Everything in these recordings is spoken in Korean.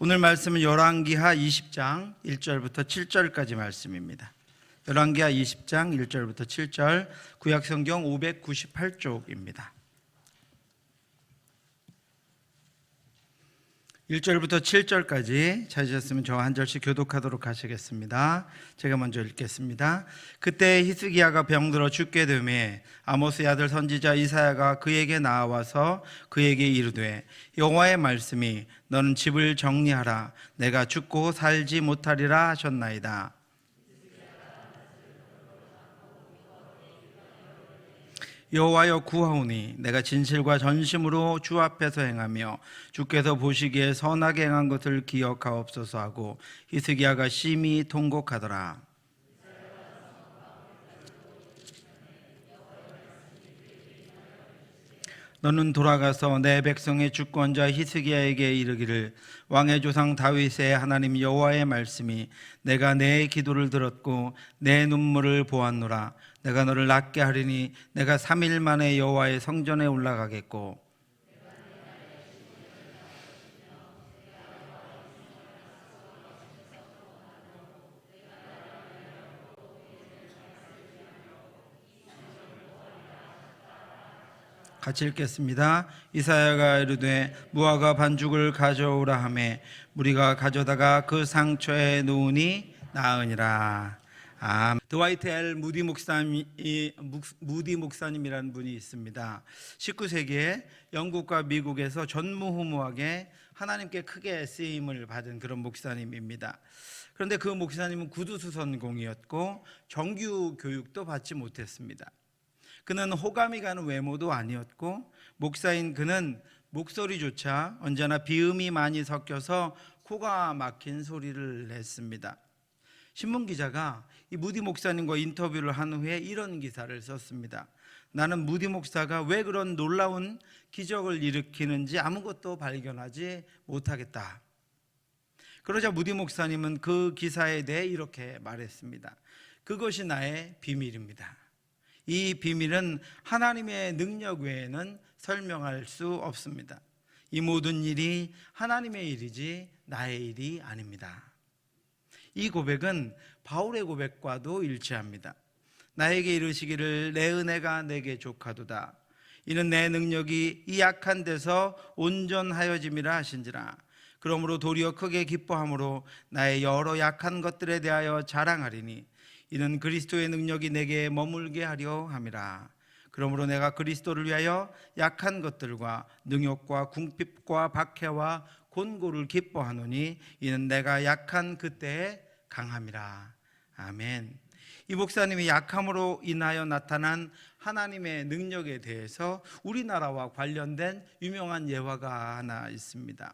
오늘 말씀은 열왕기하 20장 1절부터 7절까지 말씀입니다. 열왕기하 20장 1절부터 7절, 구약성경 598쪽입니다. 1절부터 7절까지 찾으셨으면 저 한 절씩 교독하도록 하시겠습니다. 제가 먼저 읽겠습니다. 그때 히스기야가 병들어 죽게 되매 아모스의 아들 선지자 이사야가 그에게 나와서 그에게 이르되 여호와의 말씀이 너는 집을 정리하라 내가 죽고 살지 못하리라 하셨나이다. 여호와여 구하오니 내가 진실과 전심으로 주 앞에서 행하며 주께서 보시기에 선하게 행한 것을 기억하옵소서 하고 히스기야가 심히 통곡하더라. 너는 돌아가서 내 백성의 주권자 히스기야에게 이르기를 왕의 조상 다윗의 하나님 여호와의 말씀이 내가 내 기도를 들었고 내 눈물을 보았노라. 내가 너를 낫게 하리니 내가 3일 만에 여호와의 성전에 올라가겠고 같이 읽겠습니다. 이사야가 이르되 무화과 반죽을 가져오라 하매 무리가 가져다가 그 상처에 놓으니 나으니라. 드와이트 L 무디 목사님이라는 분이 있습니다. 19세기에 영국과 미국에서 전무후무하게 하나님께 크게 쓰임을 받은 그런 목사님입니다. 그런데 그 목사님은 구두수선공이었고 정규 교육도 받지 못했습니다. 그는 호감이 가는 외모도 아니었고 목사인 그는 목소리조차 언제나 비음이 많이 섞여서 코가 막힌 소리를 냈습니다. 신문기자가 이 무디 목사님과 인터뷰를 한 후에 이런 기사를 썼습니다. 나는 무디 목사가 왜 그런 놀라운 기적을 일으키는지 아무것도 발견하지 못하겠다. 그러자 무디 목사님은 그 기사에 대해 이렇게 말했습니다. 그것이 나의 비밀입니다. 이 비밀은 하나님의 능력 외에는 설명할 수 없습니다. 이 모든 일이 하나님의 일이지 나의 일이 아닙니다. 이 고백은 바울의 고백과도 일치합니다. 나에게 이르시기를 내 은혜가 내게 족하도다. 이는 내 능력이 이 약한 데서 온전하여짐이라 하신지라. 그러므로 도리어 크게 기뻐함으로 나의 여러 약한 것들에 대하여 자랑하리니 이는 그리스도의 능력이 내게 머물게 하려 함이라. 그러므로 내가 그리스도를 위하여 약한 것들과 능욕과 궁핍과 박해와 곤고를 기뻐하노니 이는 내가 약한 그때에 강함이라. 아멘. 이 목사님이 약함으로 인하여 나타난 하나님의 능력에 대해서 우리나라와 관련된 유명한 예화가 하나 있습니다.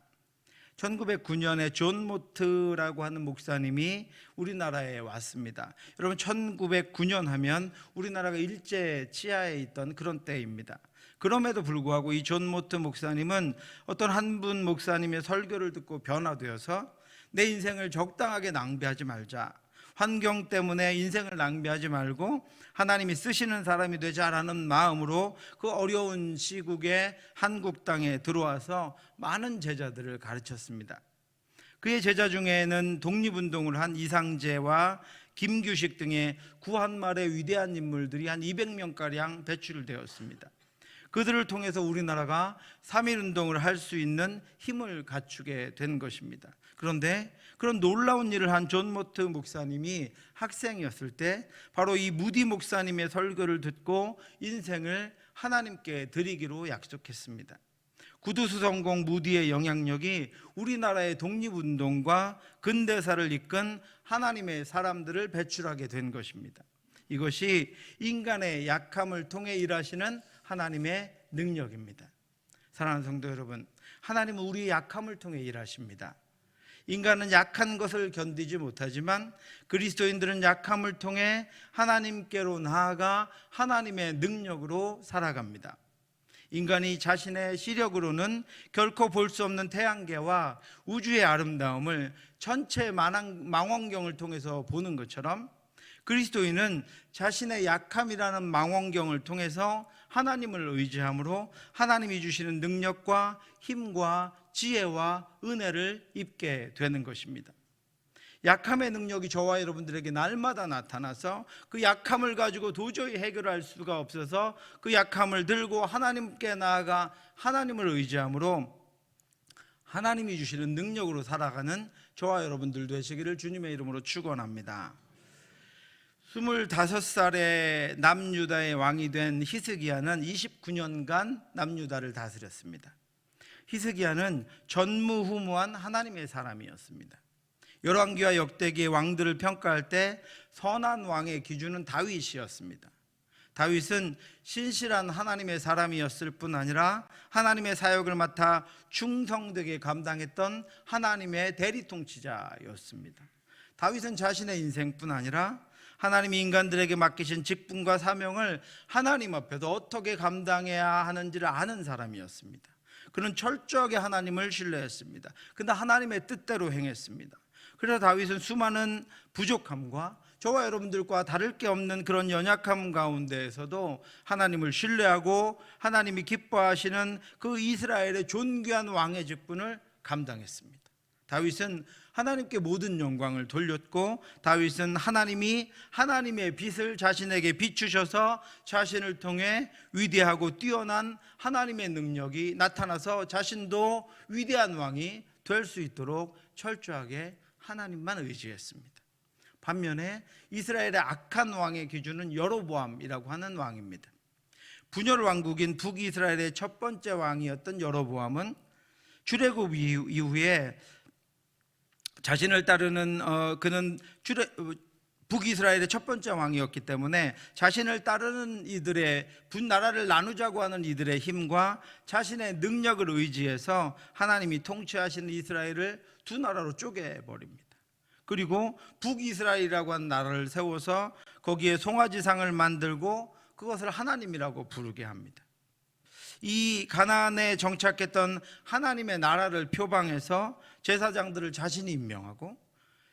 1909년에 존 모트라고 하는 목사님이 우리나라에 왔습니다. 여러분 1909년 하면 우리나라가 일제 치하에 있던 그런 때입니다. 그럼에도 불구하고 이 존 모트 목사님은 어떤 한 분 목사님의 설교를 듣고 변화되어서 내 인생을 적당하게 낭비하지 말자, 환경 때문에 인생을 낭비하지 말고 하나님이 쓰시는 사람이 되자라는 마음으로 그 어려운 시국에 한국 땅에 들어와서 많은 제자들을 가르쳤습니다. 그의 제자 중에는 독립운동을 한 이상재와 김규식 등의 구한말의 위대한 인물들이 한 200명가량 배출되었습니다. 그들을 통해서 우리나라가 3.1운동을 할 수 있는 힘을 갖추게 된 것입니다. 그런데 그런 놀라운 일을 한 존 모트 목사님이 학생이었을 때 바로 이 무디 목사님의 설교를 듣고 인생을 하나님께 드리기로 약속했습니다. 구두수성공 무디의 영향력이 우리나라의 독립운동과 근대사를 이끈 하나님의 사람들을 배출하게 된 것입니다. 이것이 인간의 약함을 통해 일하시는 하나님의 능력입니다. 사랑하는 성도 여러분, 하나님은 우리의 약함을 통해 일하십니다. 인간은 약한 것을 견디지 못하지만 그리스도인들은 약함을 통해 하나님께로 나아가 하나님의 능력으로 살아갑니다. 인간이 자신의 시력으로는 결코 볼 수 없는 태양계와 우주의 아름다움을 전체 망원경을 통해서 보는 것처럼 그리스도인은 자신의 약함이라는 망원경을 통해서 하나님을 의지함으로 하나님이 주시는 능력과 힘과 지혜와 은혜를 입게 되는 것입니다. 약함의 능력이 저와 여러분들에게 날마다 나타나서 그 약함을 가지고 도저히 해결할 수가 없어서 그 약함을 들고 하나님께 나아가 하나님을 의지함으로 하나님이 주시는 능력으로 살아가는 저와 여러분들 되시기를 주님의 이름으로 축원합니다. 25살에 남유다의 왕이 된 히스기야는 29년간 남유다를 다스렸습니다. 히스기야는 전무후무한 하나님의 사람이었습니다. 열왕기와 역대기의 왕들을 평가할 때 선한 왕의 기준은 다윗이었습니다. 다윗은 신실한 하나님의 사람이었을 뿐 아니라 하나님의 사역을 맡아 충성되게 감당했던 하나님의 대리통치자였습니다. 다윗은 자신의 인생뿐 아니라 하나님이 인간들에게 맡기신 직분과 사명을 하나님 앞에서 어떻게 감당해야 하는지를 아는 사람이었습니다. 그는 철저하게 하나님을 신뢰했습니다. 그러나 하나님의 뜻대로 행했습니다. 그래서 다윗은 수많은 부족함과 저와 여러분들과 다를 게 없는 그런 연약함 가운데에서도 하나님을 신뢰하고 하나님이 기뻐하시는 그 이스라엘의 존귀한 왕의 직분을 감당했습니다. 다윗은 하나님께 모든 영광을 돌렸고, 다윗은 하나님이 하나님의 빛을 자신에게 비추셔서 자신을 통해 위대하고 뛰어난 하나님의 능력이 나타나서 자신도 위대한 왕이 될 수 있도록 철저하게 하나님만 의지했습니다. 반면에 이스라엘의 악한 왕의 기준은 여로보암이라고 하는 왕입니다. 분열 왕국인 북이스라엘의 첫 번째 왕이었던 여로보암은 출애굽 이후에 자신을 따르는 그는 북이스라엘의 첫 번째 왕이었기 때문에 자신을 따르는 이들의 나라를 나누자고 하는 이들의 힘과 자신의 능력을 의지해서 하나님이 통치하시는 이스라엘을 두 나라로 쪼개버립니다. 그리고 북이스라엘이라고 하는 나라를 세워서 거기에 송아지상을 만들고 그것을 하나님이라고 부르게 합니다. 이 가나안에 정착했던 하나님의 나라를 표방해서 제사장들을 자신이 임명하고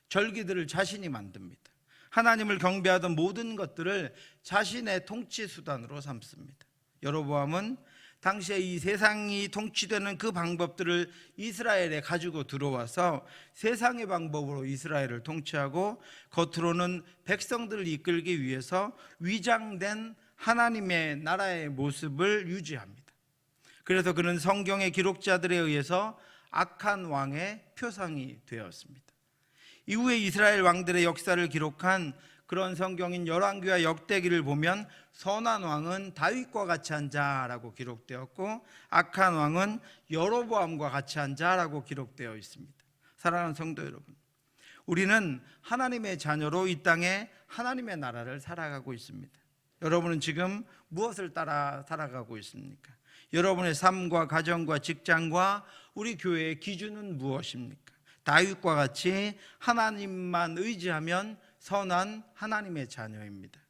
절기들을 자신이 만듭니다. 하나님을 경배하던 모든 것들을 자신의 통치 수단으로 삼습니다. 여로보암은 당시에 이 세상이 통치되는 그 방법들을 이스라엘에 가지고 들어와서 세상의 방법으로 이스라엘을 통치하고 겉으로는 백성들을 이끌기 위해서 위장된 하나님의 나라의 모습을 유지합니다. 그래서 그는 성경의 기록자들에 의해서 악한 왕의 표상이 되었습니다. 이후에 이스라엘 왕들의 역사를 기록한 그런 성경인 열왕기와 역대기를 보면 선한 왕은 다윗과 같이 한 자라고 기록되었고 악한 왕은 여로보암과 같이 한 자라고 기록되어 있습니다. 사랑하는 성도 여러분, 우리는 하나님의 자녀로 이 땅에 하나님의 나라를 살아가고 있습니다. 여러분은 지금 무엇을 따라 살아가고 있습니까? 여러분의 삶과 가정과 직장과 우리 교회의 기준은 무엇입니까? 다윗과 같이 하나님만 의지하면 선한 하나님의 자녀입니다.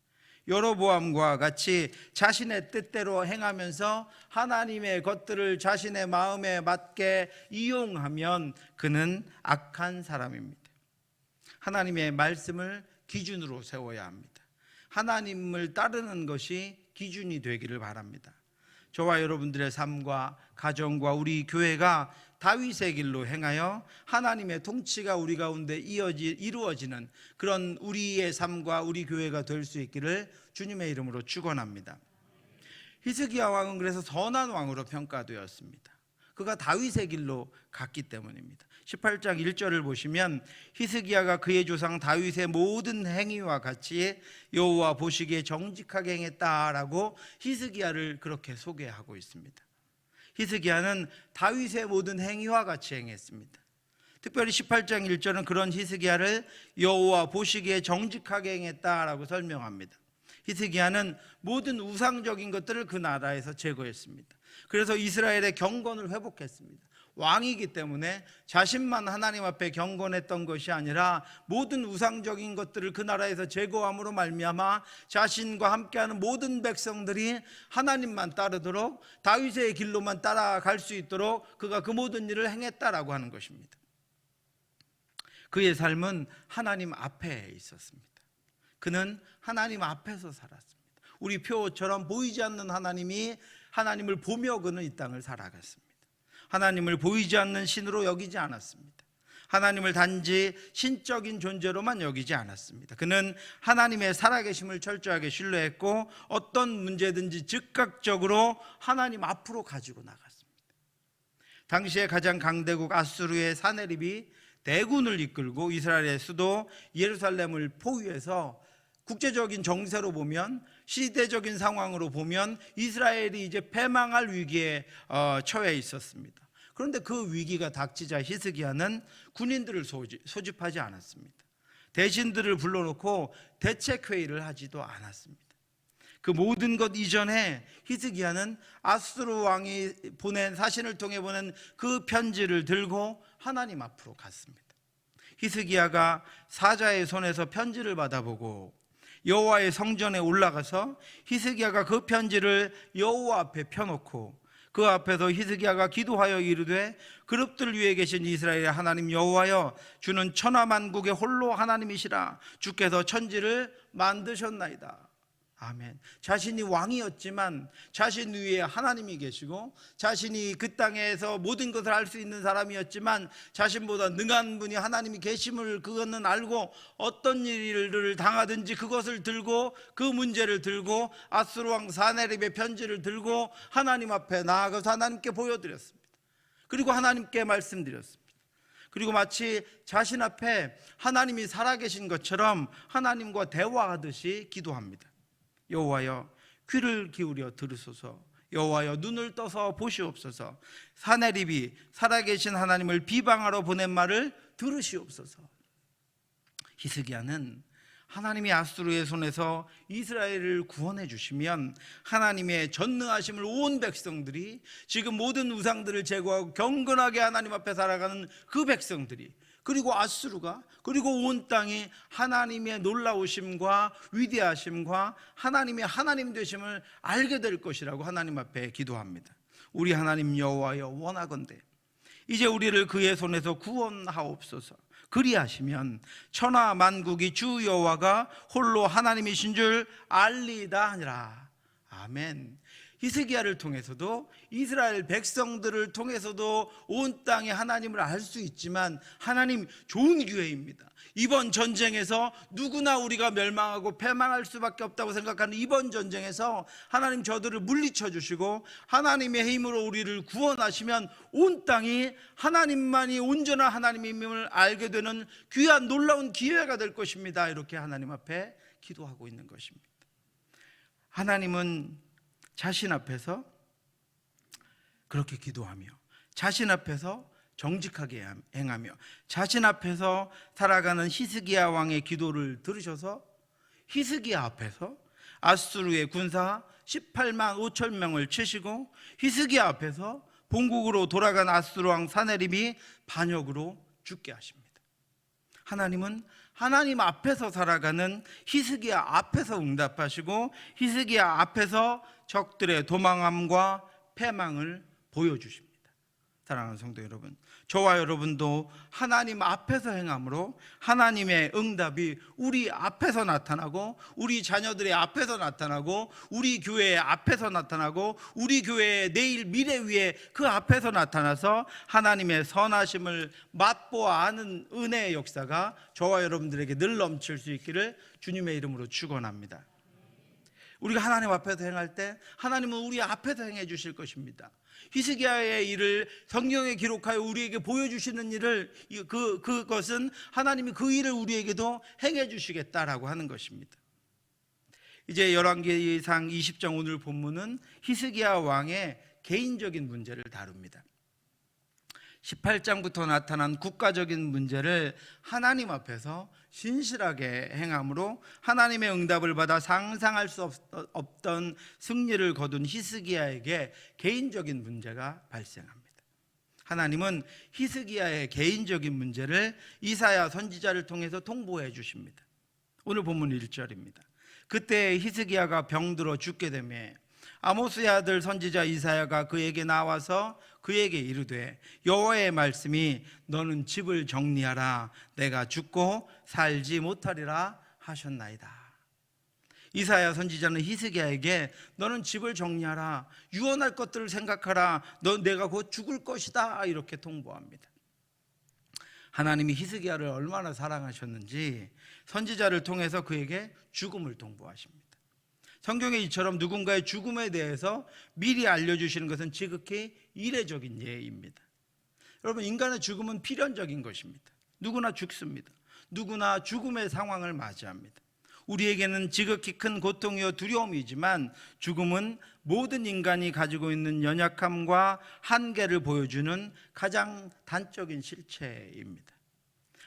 여로보암과 같이 자신의 뜻대로 행하면서 하나님의 것들을 자신의 마음에 맞게 이용하면 그는 악한 사람입니다. 하나님의 말씀을 기준으로 세워야 합니다. 하나님을 따르는 것이 기준이 되기를 바랍니다. 저와 여러분들의 삶과 가정과 우리 교회가 다윗의 길로 행하여 하나님의 통치가 우리 가운데 이루어지는 그런 우리의 삶과 우리 교회가 될 수 있기를 주님의 이름으로 축원합니다. 히스기야 왕은 그래서 선한 왕으로 평가되었습니다. 그가 다윗의 길로 갔기 때문입니다. 18장 1절을 보시면 히스기야가 그의 조상 다윗의 모든 행위와 같이 여호와 보시기에 정직하게 행했다라고 히스기야를 그렇게 소개하고 있습니다. 히스기야는 다윗의 모든 행위와 같이 행했습니다. 특별히 18장 1절은 그런 히스기야를 여호와 보시기에 정직하게 행했다라고 설명합니다. 히스기야는 모든 우상적인 것들을 그 나라에서 제거했습니다. 그래서 이스라엘의 경건을 회복했습니다. 왕이기 때문에 자신만 하나님 앞에 경건했던 것이 아니라 모든 우상적인 것들을 그 나라에서 제거함으로 말미암아 자신과 함께하는 모든 백성들이 하나님만 따르도록 다윗의 길로만 따라갈 수 있도록 그가 그 모든 일을 행했다라고 하는 것입니다. 그의 삶은 하나님 앞에 있었습니다. 그는 하나님 앞에서 살았습니다. 우리 표처럼 보이지 않는 하나님을 보며 그는 이 땅을 살아갔습니다. 하나님을 보이지 않는 신으로 여기지 않았습니다. 하나님을 단지 신적인 존재로만 여기지 않았습니다. 그는 하나님의 살아계심을 철저하게 신뢰했고 어떤 문제든지 즉각적으로 하나님 앞으로 가지고 나갔습니다. 당시에 가장 강대국 아수르의 사네립이 대군을 이끌고 이스라엘의 수도 예루살렘을 포위해서 국제적인 정세로 보면, 시대적인 상황으로 보면 이스라엘이 이제 패망할 위기에 처해 있었습니다. 그런데 그 위기가 닥치자 히스기야는 군인들을 소집하지 않았습니다. 대신들을 불러놓고 대책회의를 하지도 않았습니다. 그 모든 것 이전에 히스기야는 아수르 왕이 사신을 통해 보낸 그 편지를 들고 하나님 앞으로 갔습니다. 히스기야가 사자의 손에서 편지를 받아보고 여호와의 성전에 올라가서 히스기야가 그 편지를 여호와 앞에 펴놓고 그 앞에서 히스기야가 기도하여 이르되 그룹들 위에 계신 이스라엘의 하나님 여호와여, 주는 천하만국의 홀로 하나님이시라. 주께서 천지를 만드셨나이다. 아멘. 자신이 왕이었지만 자신 위에 하나님이 계시고, 자신이 그 땅에서 모든 것을 할 수 있는 사람이었지만 자신보다 능한 분이 하나님이 계심을 그것은 알고 어떤 일을 당하든지 그것을 들고, 그 문제를 들고 아수르 왕 사네립의 편지를 들고 하나님 앞에 나아가서 하나님께 보여드렸습니다. 그리고 하나님께 말씀드렸습니다. 그리고 마치 자신 앞에 하나님이 살아계신 것처럼 하나님과 대화하듯이 기도합니다. 여호와여, 귀를 기울여 들으소서. 여호와여, 눈을 떠서 보시옵소서. 사네립이 살아계신 하나님을 비방하러 보낸 말을 들으시옵소서. 히스기야는 하나님이 아수르의 손에서 이스라엘을 구원해 주시면 하나님의 전능하심을 온 백성들이, 지금 모든 우상들을 제거하고 경건하게 하나님 앞에 살아가는 그 백성들이, 그리고 아수르가, 그리고 온 땅이 하나님의 놀라우심과 위대하심과 하나님의 하나님 되심을 알게 될 것이라고 하나님 앞에 기도합니다. 우리 하나님 여호와여, 원하건대 이제 우리를 그의 손에서 구원하옵소서. 그리하시면 천하 만국이 주 여호와가 홀로 하나님이신 줄 알리이다 하니라. 아멘. 히스기야를 통해서도, 이스라엘 백성들을 통해서도 온 땅에 하나님을 알 수 있지만, 하나님 좋은 기회입니다. 이번 전쟁에서 누구나 우리가 멸망하고 패망할 수밖에 없다고 생각하는 이번 전쟁에서 하나님 저들을 물리쳐 주시고 하나님의 힘으로 우리를 구원하시면 온 땅이 하나님만이 온전한 하나님임을 알게 되는 귀한 놀라운 기회가 될 것입니다. 이렇게 하나님 앞에 기도하고 있는 것입니다. 하나님은 자신 앞에서 그렇게 기도하며, 자신 앞에서 정직하게 행하며, 자신 앞에서 살아가는 히스기야 왕의 기도를 들으셔서 히스기야 앞에서 아수르의 군사 18만 5천 명을 치시고, 히스기야 앞에서 본국으로 돌아간 아수르 왕 사네립이 반역으로 죽게 하십니다. 하나님은 하나님 앞에서 살아가는 히스기야 앞에서 응답하시고, 히스기야 앞에서 적들의 도망함과 패망을 보여주십니다. 사랑하는 성도 여러분, 저와 여러분도 하나님 앞에서 행함으로 하나님의 응답이 우리 앞에서 나타나고, 우리 자녀들의 앞에서 나타나고, 우리 교회의 앞에서 나타나고, 우리 교회의 내일 미래 위에 그 앞에서 나타나서 하나님의 선하심을 맛보아 아는 은혜의 역사가 저와 여러분들에게 늘 넘칠 수 있기를 주님의 이름으로 축원합니다. 우리가 하나님 앞에서 행할 때 하나님은 우리 앞에서 행해 주실 것입니다. 히스기야의 일을 성경에 기록하여 우리에게 보여주시는 일을, 그것은 하나님이 그 일을 우리에게도 행해 주시겠다라고 하는 것입니다. 이제 열왕기상 20장 오늘 본문은 히스기야 왕의 개인적인 문제를 다룹니다. 18장부터 나타난 국가적인 문제를 하나님 앞에서 신실하게 행함으로 하나님의 응답을 받아 상상할 수 없던 승리를 거둔 히스기야에게 개인적인 문제가 발생합니다. 하나님은 히스기야의 개인적인 문제를 이사야 선지자를 통해서 통보해 주십니다. 오늘 본문 1절입니다. 그때 히스기야가 병들어 죽게 되매 아모스의 아들 선지자 이사야가 그에게 나와서 그에게 이르되 여호와의 말씀이 너는 집을 정리하라, 내가 죽고 살지 못하리라 하셨나이다. 이사야 선지자는 히스기야에게 너는 집을 정리하라, 유언할 것들을 생각하라, 너 내가 곧 죽을 것이다, 이렇게 통보합니다. 하나님이 히스기야를 얼마나 사랑하셨는지 선지자를 통해서 그에게 죽음을 통보하십니다. 성경에 이처럼 누군가의 죽음에 대해서 미리 알려주시는 것은 지극히 이례적인 예입니다. 여러분, 인간의 죽음은 필연적인 것입니다. 누구나 죽습니다. 누구나 죽음의 상황을 맞이합니다. 우리에게는 지극히 큰 고통이요 두려움이지만 죽음은 모든 인간이 가지고 있는 연약함과 한계를 보여주는 가장 단적인 실체입니다.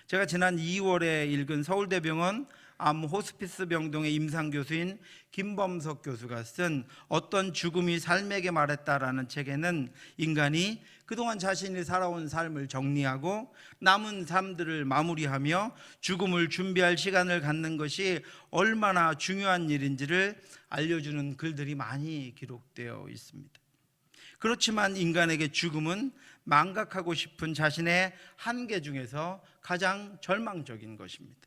제가 지난 2월에 읽은 서울대병원 암 호스피스 병동의 임상교수인 김범석 교수가 쓴 어떤 죽음이 삶에게 말했다라는 책에는 인간이 그동안 자신이 살아온 삶을 정리하고 남은 삶들을 마무리하며 죽음을 준비할 시간을 갖는 것이 얼마나 중요한 일인지를 알려주는 글들이 많이 기록되어 있습니다. 그렇지만 인간에게 죽음은 망각하고 싶은 자신의 한계 중에서 가장 절망적인 것입니다.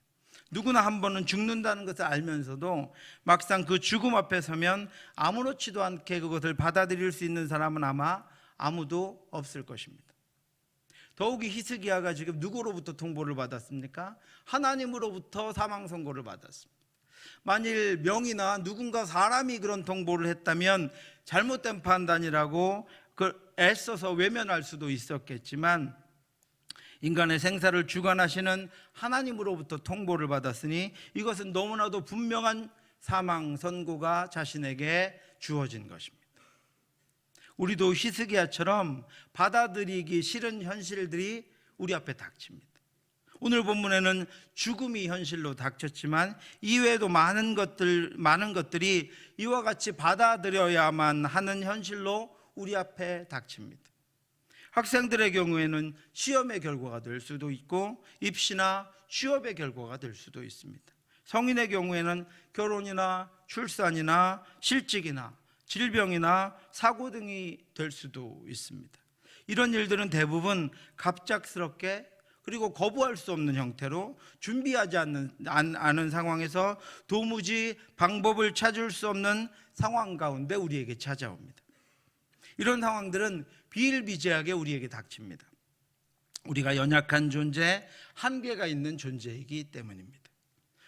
누구나 한 번은 죽는다는 것을 알면서도 막상 그 죽음 앞에 서면 아무렇지도 않게 그것을 받아들일 수 있는 사람은 아마 아무도 없을 것입니다. 더욱이 히스기야가 지금 누구로부터 통보를 받았습니까? 하나님으로부터 사망 선고를 받았습니다. 만일 명의나 누군가 사람이 그런 통보를 했다면 잘못된 판단이라고 애써서 외면할 수도 있었겠지만 인간의 생사를 주관하시는 하나님으로부터 통보를 받았으니 이것은 너무나도 분명한 사망 선고가 자신에게 주어진 것입니다. 우리도 히스기야처럼 받아들이기 싫은 현실들이 우리 앞에 닥칩니다. 오늘 본문에는 죽음이 현실로 닥쳤지만 이외에도 많은 것들이 이와 같이 받아들여야만 하는 현실로 우리 앞에 닥칩니다. 학생들의 경우에는 시험의 결과가 될 수도 있고 입시나 취업의 결과가 될 수도 있습니다. 성인의 경우에는 결혼이나 출산이나 실직이나 질병이나 사고 등이 될 수도 있습니다. 이런 일들은 대부분 갑작스럽게 그리고 거부할 수 없는 형태로 준비하지 않은 상황에서 도무지 방법을 찾을 수 없는 상황 가운데 우리에게 찾아옵니다. 이런 상황들은 비일비재하게 우리에게 닥칩니다. 우리가 연약한 존재, 한계가 있는 존재이기 때문입니다.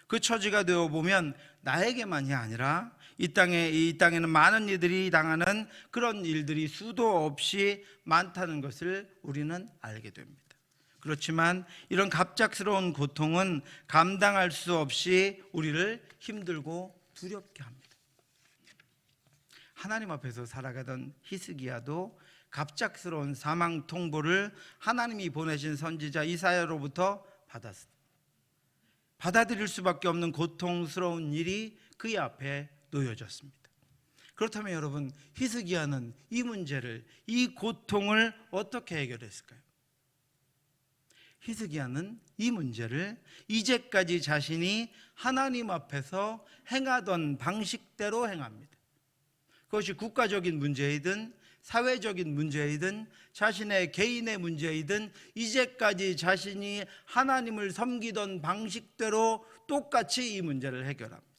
그 처지가 되어 보면 나에게만이 아니라 이 땅에는 많은 이들이 당하는 그런 일들이 수도 없이 많다는 것을 우리는 알게 됩니다. 그렇지만 이런 갑작스러운 고통은 감당할 수 없이 우리를 힘들고 두렵게 합니다. 하나님 앞에서 살아가던 히스기야도 갑작스러운 사망 통보를 하나님이 보내신 선지자 이사야로부터 받았습니다. 받아들일 수밖에 없는 고통스러운 일이 그의 앞에 놓여졌습니다. 그렇다면 여러분, 히스기야는 이 문제를, 이 고통을 어떻게 해결했을까요? 히스기야는 이 문제를 이제까지 자신이 하나님 앞에서 행하던 방식대로 행합니다. 그것이 국가적인 문제이든 사회적인 문제이든 자신의 개인의 문제이든 이제까지 자신이 하나님을 섬기던 방식대로 똑같이 이 문제를 해결합니다.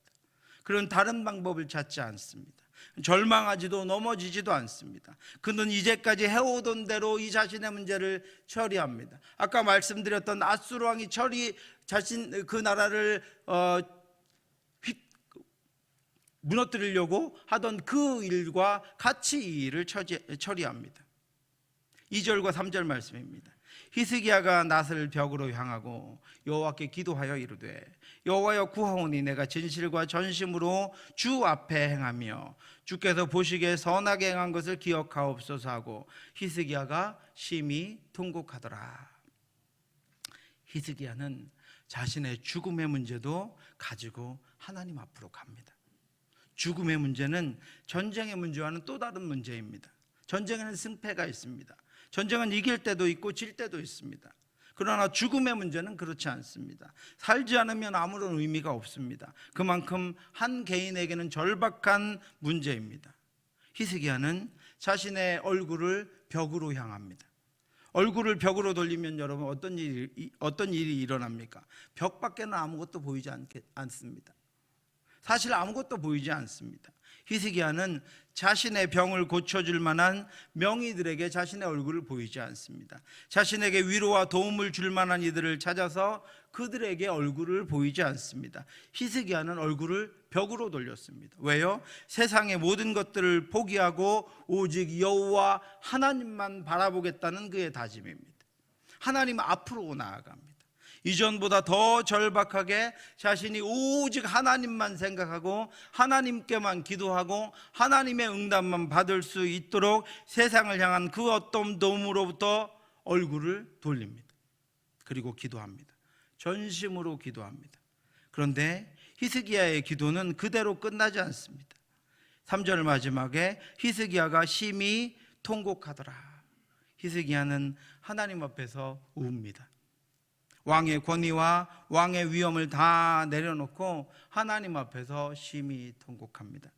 그런 다른 방법을 찾지 않습니다. 절망하지도 넘어지지도 않습니다. 그는 이제까지 해오던 대로 이 자신의 문제를 처리합니다. 아까 말씀드렸던 앗수르 왕이 자신 그 나라를 무너뜨리려고 하던 그 일과 같이 이 일을 처리합니다. 2절과 3절 말씀입니다. 히스기야가 낫을 벽으로 향하고 여호와께 기도하여 이르되 여호와여 구하오니 내가 진실과 전심으로 주 앞에 행하며 주께서 보시기에 선하게 행한 것을 기억하옵소서 하고 히스기야가 심히 통곡하더라. 히스기야는 자신의 죽음의 문제도 가지고 하나님 앞으로 갑니다. 죽음의 문제는 전쟁의 문제와는 또 다른 문제입니다. 전쟁에는 승패가 있습니다. 전쟁은 이길 때도 있고 질 때도 있습니다. 그러나 죽음의 문제는 그렇지 않습니다. 살지 않으면 아무런 의미가 없습니다. 그만큼 한 개인에게는 절박한 문제입니다. 히스기야는 자신의 얼굴을 벽으로 향합니다. 얼굴을 벽으로 돌리면 여러분 어떤 일이 일어납니까? 벽밖에는 아무것도 보이지 않습니다. 사실 아무것도 보이지 않습니다. 히스기야는 자신의 병을 고쳐줄 만한 명의들에게 자신의 얼굴을 보이지 않습니다. 자신에게 위로와 도움을 줄 만한 이들을 찾아서 그들에게 얼굴을 보이지 않습니다. 히스기야는 얼굴을 벽으로 돌렸습니다. 왜요? 세상의 모든 것들을 포기하고 오직 여호와 하나님만 바라보겠다는 그의 다짐입니다. 하나님 앞으로 나아갑니다. 이전보다 더 절박하게 자신이 오직 하나님만 생각하고 하나님께만 기도하고 하나님의 응답만 받을 수 있도록 세상을 향한 그 어떤 도움으로부터 얼굴을 돌립니다. 그리고 기도합니다. 전심으로 기도합니다. 그런데 히스기야의 기도는 그대로 끝나지 않습니다. 3절 마지막에 히스기야가 심히 통곡하더라. 히스기야는 하나님 앞에서 웁니다. 왕의 권위와 왕의 위엄을 다 내려놓고 하나님 앞에서 심히 통곡합니다.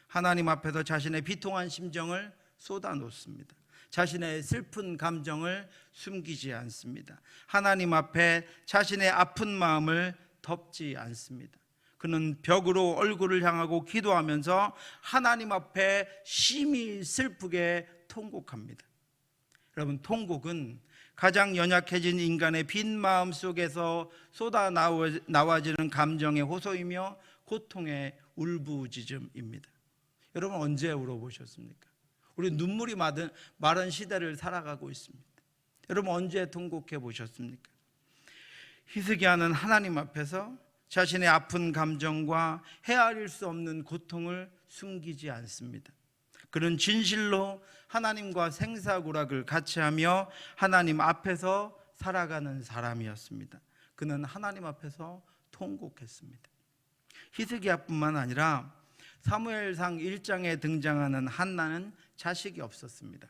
하나님 앞에서 자신의 비통한 심정을 쏟아놓습니다. 자신의 슬픈 감정을 숨기지 않습니다. 하나님 앞에 자신의 아픈 마음을 덮지 않습니다. 그는 벽으로 얼굴을 향하고 기도하면서 하나님 앞에 심히 슬프게 통곡합니다. 여러분, 통곡은 가장 연약해진 인간의 빈 마음 속에서 쏟아 나와지는 감정의 호소이며 고통의 울부짖음입니다. 여러분, 언제 울어보셨습니까? 우리 눈물이 마른 시대를 살아가고 있습니다. 여러분, 언제 통곡해 보셨습니까? 히스기야는 하나님 앞에서 자신의 아픈 감정과 헤아릴 수 없는 고통을 숨기지 않습니다. 그는 진실로 하나님과 생사구락을 같이 하며 하나님 앞에서 살아가는 사람이었습니다. 그는 하나님 앞에서 통곡했습니다. 히스기야뿐만 아니라 사무엘상 1장에 등장하는 한나는 자식이 없었습니다.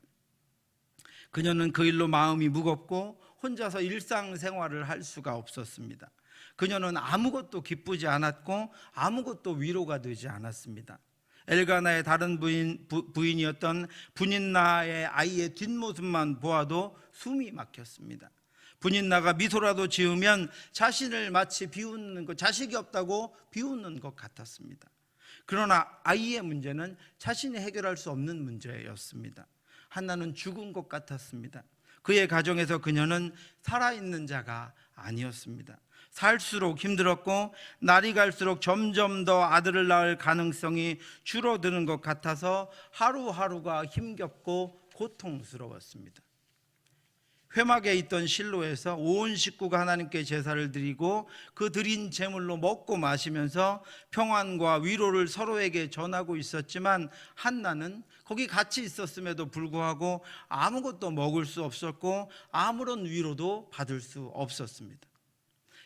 그녀는 그 일로 마음이 무겁고 혼자서 일상생활을 할 수가 없었습니다. 그녀는 아무것도 기쁘지 않았고 아무것도 위로가 되지 않았습니다. 엘가나의 다른 부인이었던 분인나의 아이의 뒷모습만 보아도 숨이 막혔습니다. 분인나가 미소라도 지으면 자신을 마치 비웃는 것, 자식이 없다고 비웃는 것 같았습니다. 그러나 아이의 문제는 자신이 해결할 수 없는 문제였습니다. 한나는 죽은 것 같았습니다. 그의 가정에서 그녀는 살아있는 자가 아니었습니다. 살수록 힘들었고 날이 갈수록 점점 더 아들을 낳을 가능성이 줄어드는 것 같아서 하루하루가 힘겹고 고통스러웠습니다. 회막에 있던 실로에서 온 식구가 하나님께 제사를 드리고 그 드린 제물로 먹고 마시면서 평안과 위로를 서로에게 전하고 있었지만 한나는 거기 같이 있었음에도 불구하고 아무것도 먹을 수 없었고 아무런 위로도 받을 수 없었습니다.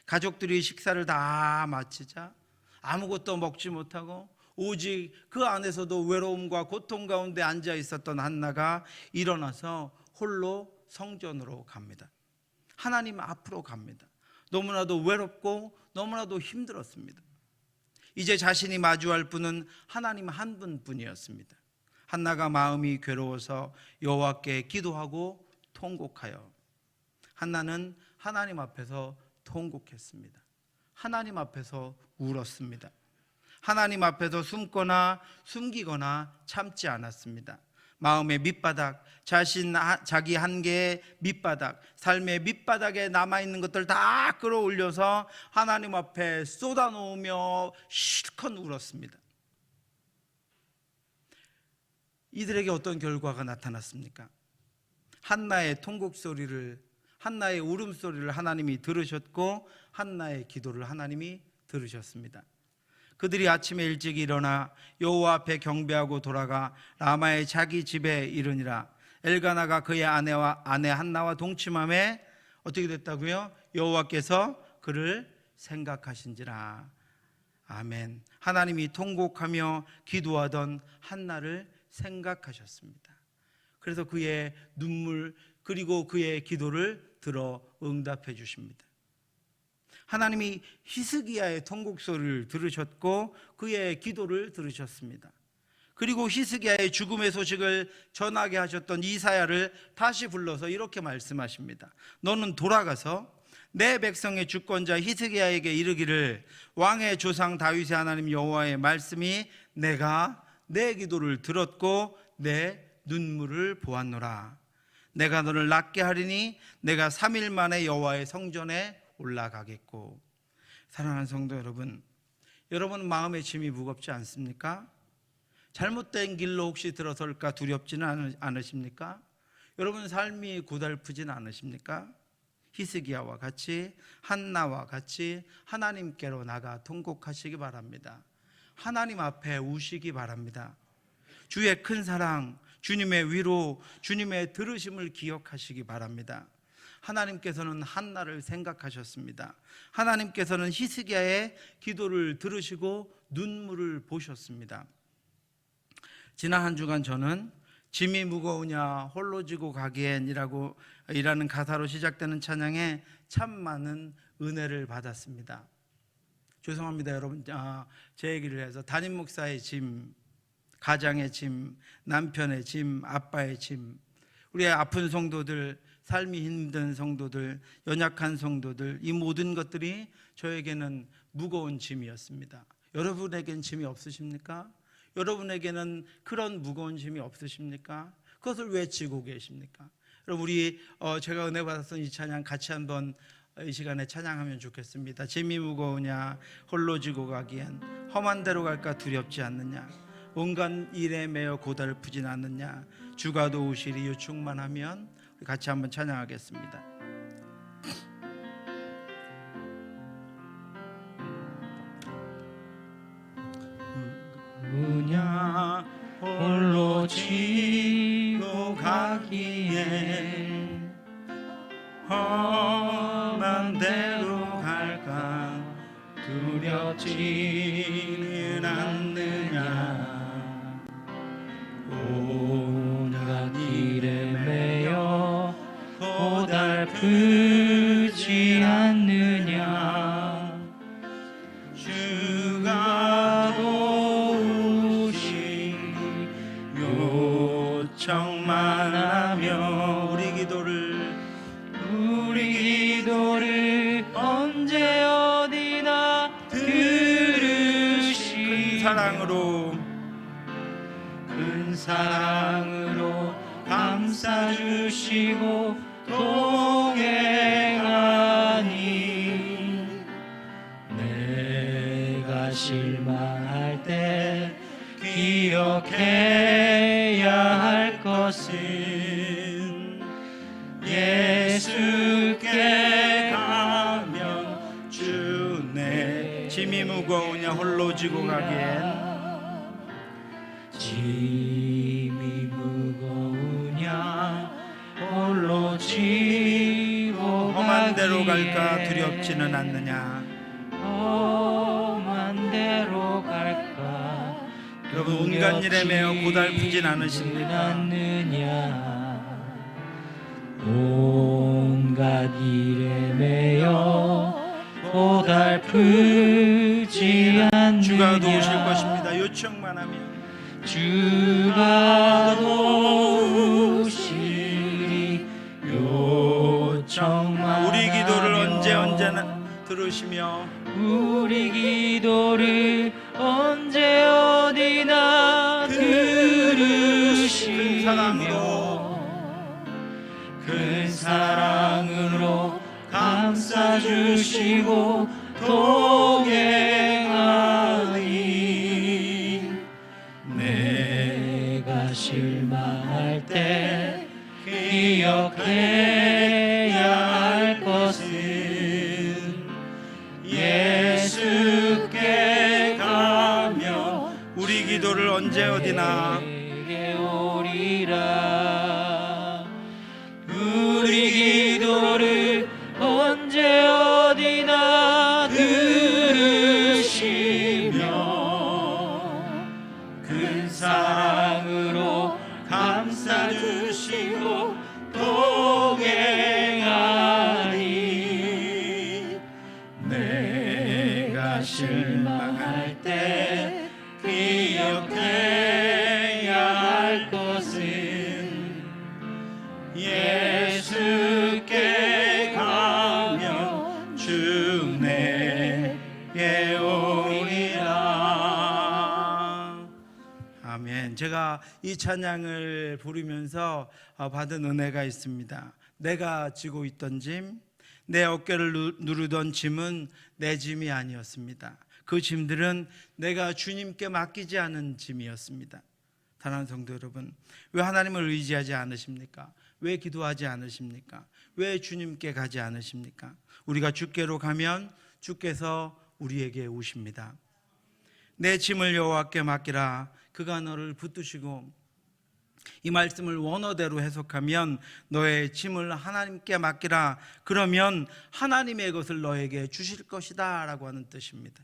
가족들이 식사를 다 마치자 아무것도 먹지 못하고 오직 그 안에서도 외로움과 고통 가운데 앉아 있었던 한나가 일어나서 홀로 성전으로 갑니다. 하나님 앞으로 갑니다. 너무나도 외롭고 너무나도 힘들었습니다. 이제 자신이 마주할 분은 하나님 한 분뿐이었습니다. 한나가 마음이 괴로워서 여호와께 기도하고 통곡하여 한나는 하나님 앞에서 통곡했습니다. 하나님 앞에서 울었습니다. 하나님 앞에서 숨거나 숨기거나 참지 않았습니다. 마음의 밑바닥, 자기 한계의 밑바닥, 삶의 밑바닥에 남아있는 것들 다 끌어올려서 하나님 앞에 쏟아놓으며 실컷 울었습니다. 이들에게 어떤 결과가 나타났습니까? 한나의 통곡소리를, 한나의 울음소리를 하나님이 들으셨고 한나의 기도를 하나님이 들으셨습니다. 그들이 아침에 일찍 일어나 여호와 앞에 경배하고 돌아가 라마의 자기 집에 이르니라. 엘가나가 그의 아내 한나와 동침함에 어떻게 됐다고요? 여호와께서 그를 생각하신지라. 아멘. 하나님이 통곡하며 기도하던 한나를 생각하셨습니다. 그래서 그의 눈물 그리고 그의 기도를 들어 응답해 주십니다. 하나님이 히스기야의 통곡 소리를 들으셨고 그의 기도를 들으셨습니다. 그리고 히스기야의 죽음의 소식을 전하게 하셨던 이사야를 다시 불러서 이렇게 말씀하십니다. 너는 돌아가서 내 백성의 주권자 히스기야에게 이르기를 왕의 조상 다윗의 하나님 여호와의 말씀이 내가 내 기도를 들었고 내 눈물을 보았노라. 내가 너를 낫게 하리니 내가 3일 만에 여호와의 성전에 올라가겠고. 사랑하는 성도 여러분, 여러분 마음의 짐이 무겁지 않습니까? 잘못된 길로 혹시 들어설까 두렵지는 않으십니까? 여러분 삶이 고달프진 않으십니까? 히스기야와 같이, 한나와 같이 하나님께로 나가 통곡하시기 바랍니다. 하나님 앞에 우시기 바랍니다. 주의 큰 사랑, 주님의 위로, 주님의 들으심을 기억하시기 바랍니다. 하나님께서는 한나를 생각하셨습니다. 하나님께서는 히스기야의 기도를 들으시고 눈물을 보셨습니다. 지난 한 주간 저는 짐이 무거우냐 홀로 지고 가기엔이라는 가사로 시작되는 찬양에 참 많은 은혜를 받았습니다. 죄송합니다 여러분, 제 얘기를 해서 담임 목사의 짐, 가장의 짐, 남편의 짐, 아빠의 짐, 우리의 아픈 성도들, 삶이 힘든 성도들, 연약한 성도들, 이 모든 것들이 저에게는 무거운 짐이었습니다. 여러분에겐 짐이 없으십니까? 여러분에게는 그런 무거운 짐이 없으십니까? 그것을 왜 지고 계십니까? 여러분 우리 제가 은혜 받았던 이 찬양 같이 한번 이 시간에 찬양하면 좋겠습니다. 짐이 무거우냐 홀로 지고 가기엔 험한 데로 갈까 두렵지 않느냐 온갖 일에 매여 고달프진 않느냐 주가 도우시리 요청만 하면 우리 같이 한번 찬양하겠습니다. 무냐 홀로 지고 가기에 험한 데로 갈까 두렵지는 않느냐 온갖 일에 매여 고달프지 않느냐 주가 도우시니 요청만 하며 우리 기도를 언제 어디나 들으시 큰 사랑으로 감싸주시고 동행하니 내가 실망할 때 기억해야 할 것은 예수께 가면 주네 짐이 무거우냐 홀로 지고 가기엔 짐이 무거우냐 홀로 지고 험한 데로 갈까 두렵지는 않느냐 험한 데로 갈까 여러분 온갖 일에 매여 고달프진 않으십니까? 온갖 일에 매여 고달프지 않느냐 주가 도우실 것입니다. 요청만 하면 주가 도우시리 요청만 우리 기도를 언제나 들으시며 우리 기도를 언제 어디나 들으시며 큰 사랑으로 감싸주시고 동행하니 내가 실망할 때 기억해야 할 것은 예수께 가며 우리 기도를 언제 어디나 오리라 우리 기도를 언제 어디나 들으시며 큰 사랑으로 감싸주시고 동행하니 내가 실망할 때 기억해야 우리가 이 찬양을 부르면서 받은 은혜가 있습니다. 내가 지고 있던 짐, 내 어깨를 누르던 짐은 내 짐이 아니었습니다. 그 짐들은 내가 주님께 맡기지 않은 짐이었습니다. 사랑하는 성도 여러분, 왜 하나님을 의지하지 않으십니까? 왜 기도하지 않으십니까? 왜 주님께 가지 않으십니까? 우리가 주께로 가면 주께서 우리에게 오십니다. 내 짐을 여호와께 맡기라. 그가 너를 붙드시고, 이 말씀을 원어대로 해석하면 너의 짐을 하나님께 맡기라. 그러면 하나님의 것을 너에게 주실 것이다 라고 하는 뜻입니다.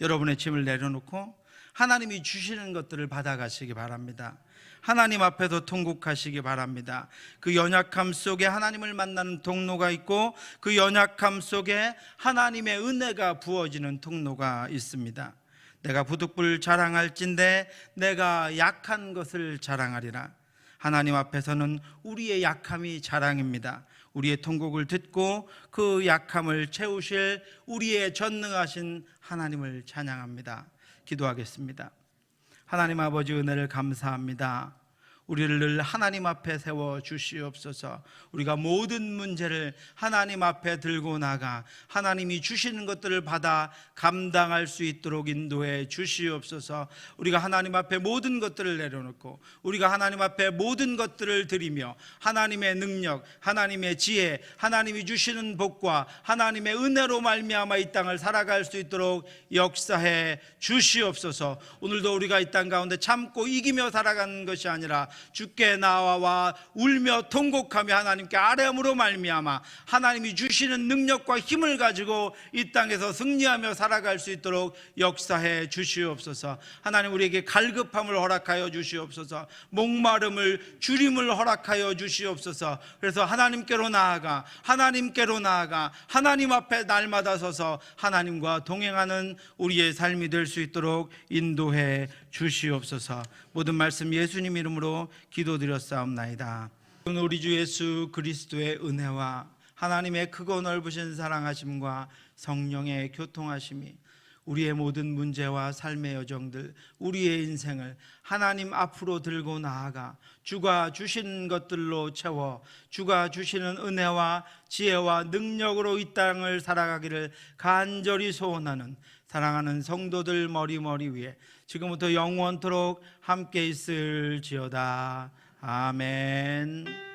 여러분의 짐을 내려놓고 하나님이 주시는 것들을 받아가시기 바랍니다. 하나님 앞에서 통곡하시기 바랍니다. 그 연약함 속에 하나님을 만나는 통로가 있고, 그 연약함 속에 하나님의 은혜가 부어지는 통로가 있습니다. 내가 부득불 자랑할진대 내가 약한 것을 자랑하리라. 하나님 앞에서는 우리의 약함이 자랑입니다. 우리의 통곡을 듣고 그 약함을 채우실 우리의 전능하신 하나님을 찬양합니다. 기도하겠습니다. 하나님 아버지, 은혜를 감사합니다. 우리를 늘 하나님 앞에 세워 주시옵소서. 우리가 모든 문제를 하나님 앞에 들고 나가 하나님이 주시는 것들을 받아 감당할 수 있도록 인도해 주시옵소서. 우리가 하나님 앞에 모든 것들을 내려놓고 우리가 하나님 앞에 모든 것들을 드리며 하나님의 능력, 하나님의 지혜, 하나님이 주시는 복과 하나님의 은혜로 말미암아 이 땅을 살아갈 수 있도록 역사해 주시옵소서. 오늘도 우리가 이 땅 가운데 참고 이기며 살아가는 것이 아니라 주께 나와 울며 통곡하며 하나님께 아뢰음으로 말미암아 하나님이 주시는 능력과 힘을 가지고 이 땅에서 승리하며 살아갈 수 있도록 역사해 주시옵소서. 하나님, 우리에게 갈급함을 허락하여 주시옵소서. 목마름을 주림을 허락하여 주시옵소서. 그래서 하나님께로 나아가 하나님 앞에 날마다 서서 하나님과 동행하는 우리의 삶이 될 수 있도록 인도해 주시옵소서. 모든 말씀 예수님 이름으로 기도드렸사옵나이다. 우리 주 예수 그리스도의 은혜와 하나님의 크고 넓으신 사랑하심과 성령의 교통하심이 우리의 모든 문제와 삶의 여정들, 우리의 인생을 하나님 앞으로 들고 나아가 주가 주신 것들로 채워 주가 주시는 은혜와 지혜와 능력으로 이 땅을 살아가기를 간절히 소원하는 사랑하는 성도들 머리 위에 지금부터 영원토록 함께 있을지어다. 아멘.